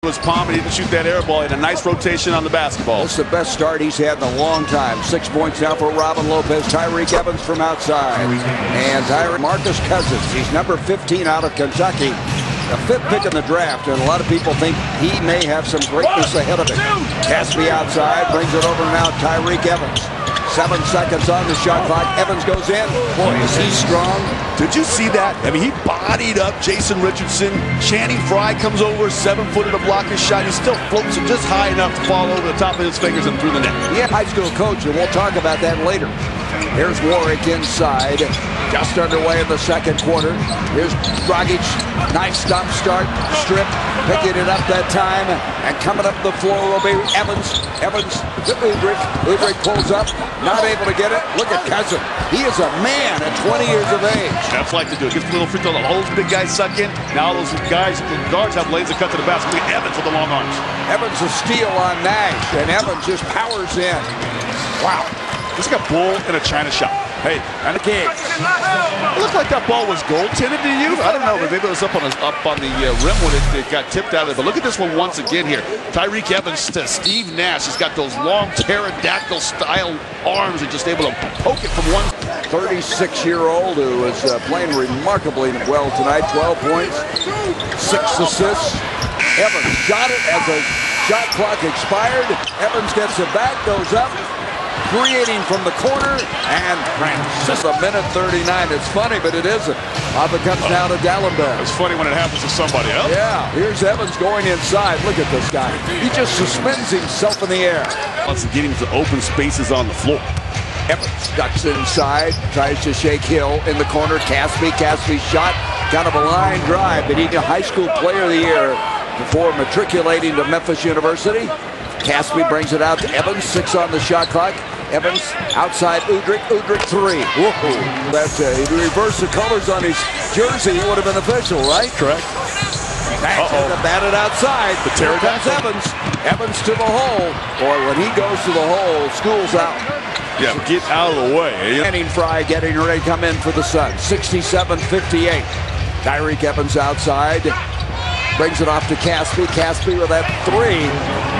His palm, and he didn't shoot that air ball, and a nice rotation on the basketball. This is the best start he's had in a long time. 6 points now for Robin Lopez. Tyreke Evans from outside. And Marcus Cousins. He's number 15 out of Kentucky. The 5th pick in the draft, and a lot of people think he may have some greatness ahead of him. Caspi outside, brings it over now. Tyreke Evans. 7 seconds on the shot clock. Evans goes in. Boy, is he strong. Did you see that? I mean, he bodied up Jason Richardson. Channing Frye comes over, 7-footed to block his shot. He still floats it just high enough to fall over the top of his fingers and through the net. Yeah, high school coach, and we'll talk about that later. Here's Warwick inside. Just underway in the second quarter. Here's Dragic. Nice stop start. Strip. Picking it up that time. And coming up the floor will be Evans. Evans to Udrich. Udrich pulls up. Not able to get it. Look at Cousins. He is a man at 20 years of age. That's like to do it. Gets a little free throw. The whole big guys suck in. Now those guys, the guards have lanes that cut to the basket. Look at Evans with the long arms. Evans a steal on Nash. And Evans just powers in. Wow. This got bull in a China shop. Hey, and the game. It looked like that ball was goaltended to you. I don't know, but maybe it was up on the rim when it got tipped out of it. But look at this one once again here. Tyreke Evans to Steve Nash. He's got those long pterodactyl-style arms and just able to poke it from one. 36-year-old who is playing remarkably well tonight. 12 points, 6 assists. Evans shot it as the shot clock expired. Evans gets it back, goes up. Creating from the corner, and just a minute 39. It's funny, but it isn't. Off it comes now to Dallenberg. It's funny when it happens to somebody else. Yeah, here's Evans going inside. Look at this guy. He just suspends himself in the air. Wants to get him to open spaces on the floor. Evans ducks inside, tries to shake Hill in the corner. Caspi's shot, kind of a line drive, but he's a high school player of the year before matriculating to Memphis University. Caspi brings it out to Evans, 6 on the shot clock. Evans outside Udrich, Udrich 3. Whoa, that's he reversed the colors on his jersey. He would have been official, right? Correct. Batted outside. The Here comes Evans. Evans to the hole. Boy, when he goes to the hole, school's out. Yeah, get out of the way. Channing Frye getting ready to come in for the Suns. 67-58. Tyreke Evans outside. Brings it off to Caspi. Caspi with that 3.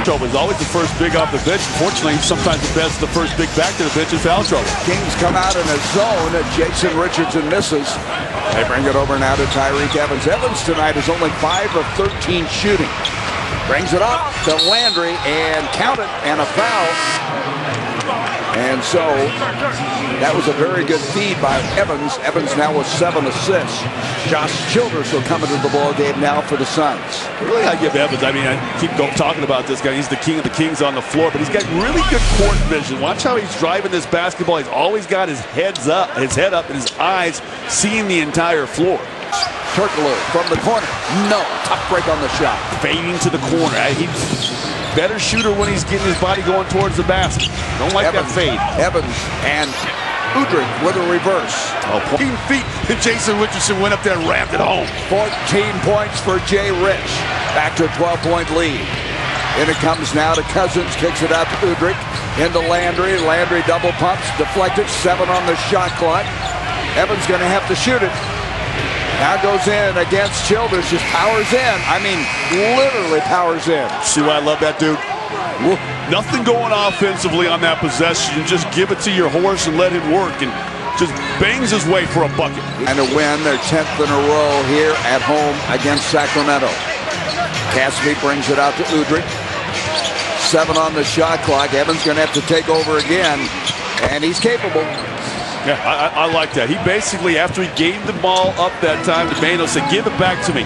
Trouble is always the first big off the bench. Unfortunately, sometimes the first big back to the bench in foul trouble. Kings come out in a zone. Jason Richardson misses. They bring it over now to Tyreke Evans. Evans tonight is only 5 of 13 shooting. Brings it up to Landry and count it and a foul. And so that was a very good feed by Evans. Evans now with 7 assists. Josh Childress will come into the ball game now for the Suns. Really, I give Evans. I mean, I keep talking about this guy. He's the king of the kings on the floor, but he's got really good court vision. Watch how he's driving this basketball. He's always got his head up, and his eyes seeing the entire floor. Turkoglu from the corner. No, tough break on the shot. Fading to the corner. He's better shooter when he's getting his body going towards the basket. Don't like Evans, that fade. Evans and Udrich with a reverse. 14 feet, and Jason Richardson went up there and rammed it home. 14 points for Jay Rich. Back to a 12-point lead. In it comes now to Cousins. Kicks it out to Udrich. Into Landry. Landry double pumps. Deflected. 7 on the shot clock. Evans going to have to shoot it. Now goes in against Childress, just powers in. I mean, literally powers in. See why I love that dude? Nothing going offensively on that possession. Just give it to your horse and let him work, and just bangs his way for a bucket. And to win their 10th in a row here at home against Sacramento. Caspi brings it out to Udrich. 7 on the shot clock. Evans going to have to take over again, and he's capable. Yeah, I like that. He basically, after he gave the ball up that time to Mano, said, give it back to me.